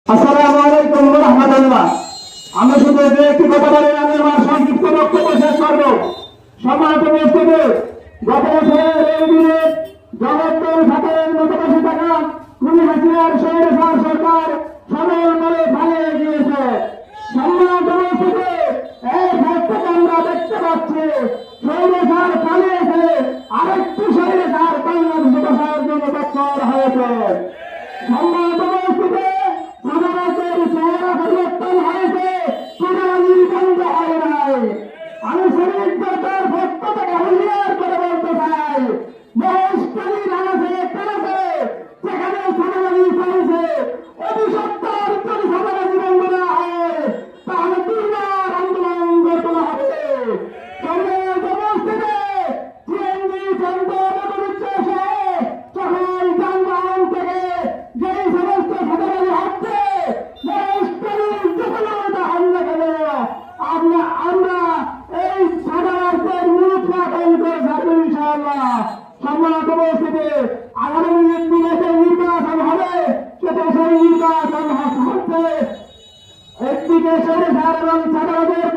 আসসালামু আলাইকুম ওয়া রাহমাতুল্লাহ। আমি শুধু একটি কথা বলে আমি আমার সংক্ষিপ্ত বক্তব্য শেষ করব। সম্মানিত উপস্থিতি, গত বছরের এই দিনে জগৎপুর সাথের মতো বসে থাকা খুনি হাসিনার স্বৈরাচার সরকার সবল বলে পালিয়ে গিয়েছে। সম্মানিত উপস্থিতি, এই ঘটনাকে আমরা দেখতে পাচ্ছি স্বৈরাচার পালিয়েছে, আরেকটি স্বৈরাচার বাংলাদেশে বসার জন্য তৎপর হয়েছে। সম্মানিত উপস্থিতি, পরিবর্তন হয়েছে, সুনামি বন্ধ হয় নাই। আমি শরীর সরকার পক্ষ থেকে হুঁশিয়ার করে বলতে চাই, মহেশখালী রানাছে কেনাছে সেখানে সুনামি চলেছে, অভিশপ্তার যদি সাধারণ বন্ধ না হয় তাহলে দুর্বার আন্দোলন গড়তে হবে। সম্মানিত উপস্থিতি, সিএনজি সকল যানবাহন থেকে যেই সমস্ত সাধারণ হচ্ছে আমরা এই সাধারণের নির্বাচন করে থাকবো ইনশাআল্লাহ। সম্মানিত উপস্থিতি, আগামী দিনে যে নির্বাচন হবে সেটা সেই নির্বাচন হচ্ছে একদিকে সরকার এবং সাধারণের